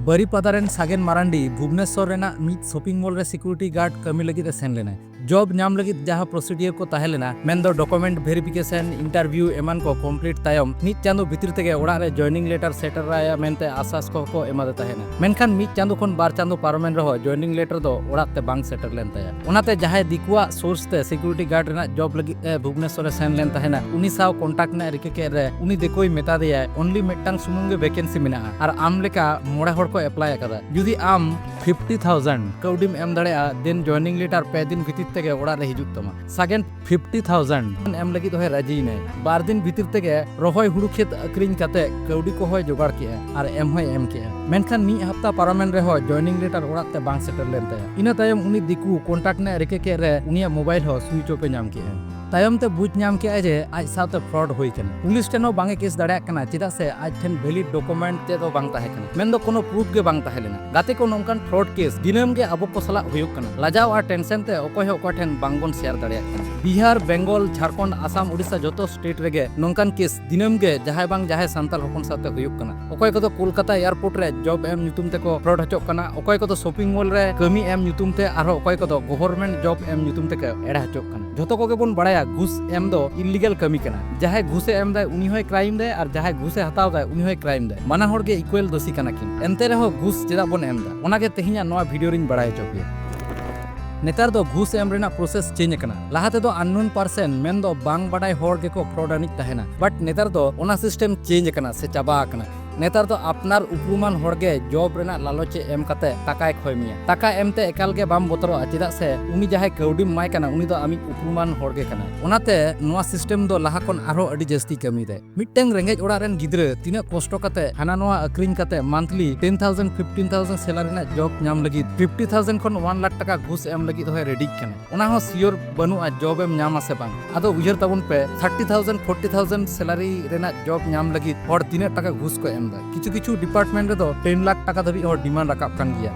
बारीपादा सागेन Marandi Bhubaneswar Raina मिद shopping mall रे security guard कमी लगी सेन लेना जॉब नाम लगी जहाँ प्रोसीडियर को तहलेना मेन दो डॉक्यूमेंट वेरिफिकेशन इंटरव्यू एमान को कंप्लीट तायम मिद चांदो भीतर तेगे ओड़ा रे जॉइनिंग लेटर सेटर राया मेनते आसास को एमादे तहना मेनखान मिद चांदो खन बार चांदो पारमेन रहो जॉइनिंग लेटर दो ओड़ा ते बांग सेटर लेन ताया ओनाते जहाँ दिकुआ सोर्स ते सिक्योरिटी गार्ड रेना जॉब लगी भुवनेश्वर रे सेन लेन तहना उनी साव कॉन्टैक्ट ने रिके के रे उनी देखोई मेता दिया ओनली मिदटांग सुमुंगे वैकेंसी मेना और आम लेका मोड़ा हड़ को अप्लाई कदा जुदी आम 50,000 कौडीम एम दाड़ेया देन जॉइनिंग लेटर पे दिन भीतर तेगे ओड़ा रे हिजुक तमा सागेन 50,000 एम लगी तो है राजी ने बार दिन भीतर तेगे रोहय हुड़ू खेत अक्रिंग काते कौडी को होय जोगाड़ के और एम होय एम के मेनखान मी हफ्ता पारमेन रे हो जॉइनिंग लेटर ओड़ा ते बांग सेटल लेन ताया इना तायम उनी दिकू कॉन्टैक्ट ने रिके के रे उनिया मोबाइल हो स्विच ऑफ पे नाम के तायम ते बुझ नाम के जे आज साथ फ्रॉड होई कना पुलिस टेनो बांगे केस दाड़ाया कना चिदा से आज ठेन वैलिड डॉक्यूमेंट ते दो बांग ताहे कना मेन दो कोनो प्रूफ के बांग ताहे लेना गाते को नोंकान फ्रॉड केस दिनम के अब को सला हुयुक कना लाजाव आ टेंशन ते ओकोय हो ओको ठेन बांगबन शेयर दाड़ाया कना बिहार बेंगल झारखंड आसाम उड़ीसा जतो स्टेट रेगे नोंकान केस दिनम के जहाय बांग जहाय सांताल होपन साथे हुयुक कना ओकोय को तो कोलकाता एयरपोर्ट रे जॉब एम नुतुम ते को फ्रॉड हचोक कना ओकोय को तो शॉपिंग मॉल रे कमी एम नुतुम ते आरो ओकोय को तो गवर्नमेंट जॉब एम नुतुम ते के एड़ा हचोक कना जतो को के बोन बड़ाया घुस एम इलीगल कमी कना जहां घुसे एम दाय उनी होय क्राइम दाय और जहां घुसे हताव दाय उनी होय क्राइम दाय माना होड़ के इक्वल दोषी कना किन एनते रहो घुस चेदा बन एम दा ओना के तेहिया नवा वीडियो रिन बड़ाय चोपिया नेतार दो घुस एम रेना प्रोसेस चेंज कना लाहाते दो अननोन पर्सन मेन दो बांग बड़ाय होड़ के को फ्रॉड अनिक तहेना बट नेतार दो ओना सिस्टम चेंज कना से चाबा कना नेतार तो अपनार उपरुमान होड़गे जॉब रेना लालचे एम काते टाकाय खोय मिया टाका एमते एकाल के बाम बोतरो चिदा से उनी जहाय कौडी माय कना उनी दो आमी उपरुमान होड़गे कना ओनाते नोआ सिस्टम दो लाहा कोन आरो अडी जस्ती कमी दे मिटटेंग रेंगेज ओड़ा रेन गिद्रे तिना कष्ट काते हाना नोआ अक्रिंग काते मंथली 10,000 15,000 सैलरी ना जॉब नाम लगी 50,000 खन 1 लाख टाका घुस एम लगी तो है रेडी कना ओना हो सियोर बनु आ जॉब एम नाम आसे बांग आदो उजर तबन पे 30,000 40,000 सैलरी रेना जॉब नाम लगी और तिना टाका घुस को एम किछु किछु डिपार्टमेंट रे तो 10 लाख टाका धबी और डिमांड राकाब कान गिया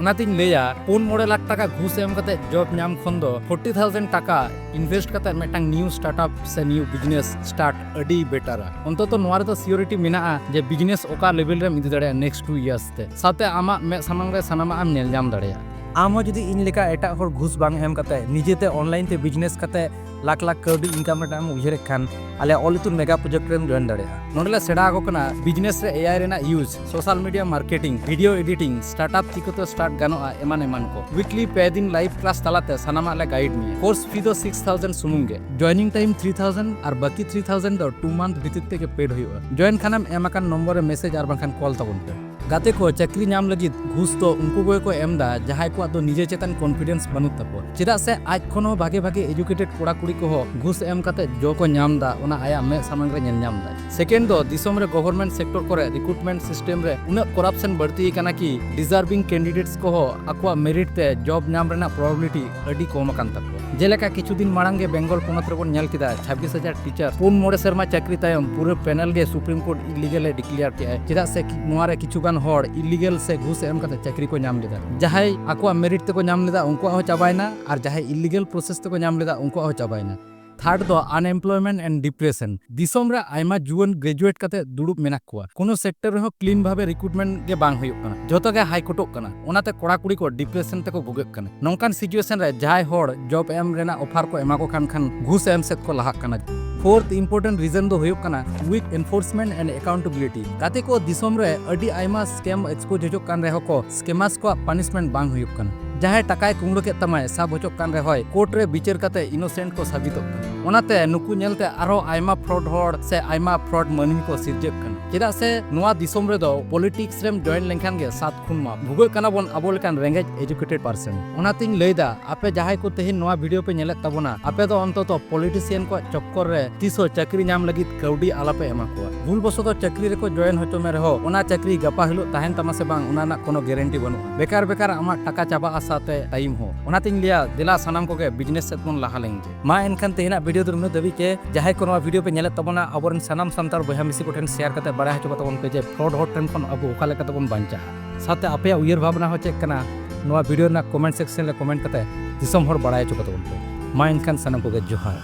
ओनातिन लेया 4 लाख टाका घुस एम कते जॉब नाम खन दो 40,000 टाका इन्वेस्ट कते मेटांग न्यू स्टार्टअप से न्यू बिजनेस स्टार्ट अडी बेटारा अंतो तो नोआर तो सियोरिटी मेना जे बिजनेस ओका लेवल रे मिद दड़े नेक्स्ट 2 इयर्स ते साथे आमा मे सामंग रे सनामा आम नेल जाम दड़ेया आम जुदी इन लेका एटा हर घुस बांग एम कते निजेते ऑनलाइन ते बिजनेस कते लाख लाख कौडी इनकम रेटा उजर खान आले ऑलितुन मेगा प्रोजेक्ट रेम जॉइन दाड़े नोडले सेडा को कना बिजनेस रे एआई रेना use social media marketing video editing startup चिकोते स्टार्ट गानोआ एमान एमान को वीकली पे दिन लाइव क्लास तालाते सनामा ले गाइड मी कोर्स फी दो 6,000 सुमुंगे जॉइनिंग टाइम 3,000 और बाकी 3,000 दो 2 मंथ भीतर ते के पेड होइबा जॉइन खानम एमाकान नंबर रे मैसेज और बाखान कॉल तबन पे गाते को चाकरी नाम लगी घुस तो उनको को एमदा जहां को दो निजे चेतन कॉन्फिडेंस बनू तपो चिदा से आज खनो भागे भागे एजुकेटेड कोड़ा कुड़ी को हो घुस एम काते जो को नाम दा ओना आया मे सामंग रे नाम दा सेकेंड दो दिसोम रे गवर्नमेंट सेक्टर करे रिक्रूटमेंट सिस्टम रे उना करप्शन बढ़ती कना कि डिजर्विंग कैंडिडेट्स को हो अक्वा मेरिट ते जॉब नाम रेना प्रोबेबिलिटी अडी कम कान तपो जेलेका किछु दिन मांगे बेंगल पोनत रे बोन नेल किदा 26,000 टीचर 4 शर्मा चाकरी तायम पूरे पैनल गे सुप्रीम कोर्ट इलीगल डिक्लेयर किया चिदा से नोआरे किछु गान होड़ इलीगल से घुस एम काते चाकरी को नाम लेदा जहाय आको मेरिट ते को नाम लेदा उनको हो चाबायना और जहाय इलीगल प्रोसेस ते को नाम लेदा उनको हो चाबायना थर्ड दो अनएम्प्लॉयमेंट एंड डिप्रेशन दिसोम रे आयमा जुवन ग्रेजुएट काते दुड़ुब मेनाक कोआ कोनो सेक्टर रे हो क्लीन भाबे रिक्रूटमेंट के बांग हुयुक कना जतो के हाई कोर्टक कना ओनाते कोड़ा कुड़ी को डिप्रेशन ते को भुगक कना नोंकान सिचुएशन रे जहाय होड़ जॉब एम रेना ऑफर को एमा को खान घुस एम सेट को लहाक कना फोर्थ इंपोर्टेंट रीजन दो हुयुक कना वीक एनफोर्समेंट एंड अकाउंटेबिलिटी काते को दिसोम रे अडी आयमा स्कैम एक्सपोज होजक कान रे को स्कैमर्स को पनिशमेंट बांग हुयुक कना जहां टाकाय कुंगड़ो के तमाय साब होचक कान रे होय कोर्ट रे बिचार काते इनोसेंट को साबितक कना ओनाते नुकु नेलते आरो आयमा फ्रॉड होड़ से आयमा फ्रॉड मनी को सिरजक कना चिदा से नोआ दिसोम रे दो पॉलिटिक्स रेम जॉइन लेनखान गे सात खुन मा भुगो कना बोन अबो लेकान रेंगेज एजुकेटेड पर्सन ओनातिन लेदा आपे जहां को तेहि नोआ वीडियो पे नेलत तबोना आपे दो अंततो पॉलिटिशियन को चक्कर रे तीसो चाकरी नाम लगी कौडी आलापे एमा को भूल बसो तो चाकरी रे को जॉइन होतो मे रहो ओना चाकरी गपा हिलो ताहेन तमा से बांग ओना ना कोनो गारंटी बनु बेकार बेकार आमा टाका चाबा आसाते टाइम हो ओनातिन लिया दिला सनाम को के बिजनेस से तुन लहा लेंगे मा एनखान तेना वीडियो दुरनो दबी के जहां को नोआ वीडियो पे नेलत तबोना अबरन सनाम संतार बहा मिसी को ठेन शेयर करते बड़ा हचो तबन पे जे फ्रॉड हॉट टेन कोन अब ओका लेका तबन बांचा साथे आपे उयर भावना हो चेक कना नोआ वीडियो ना कमेंट सेक्शन ले कमेंट करते दिसम हर बड़ा हचो तबन पे मा एनखान सनाम को के जोहार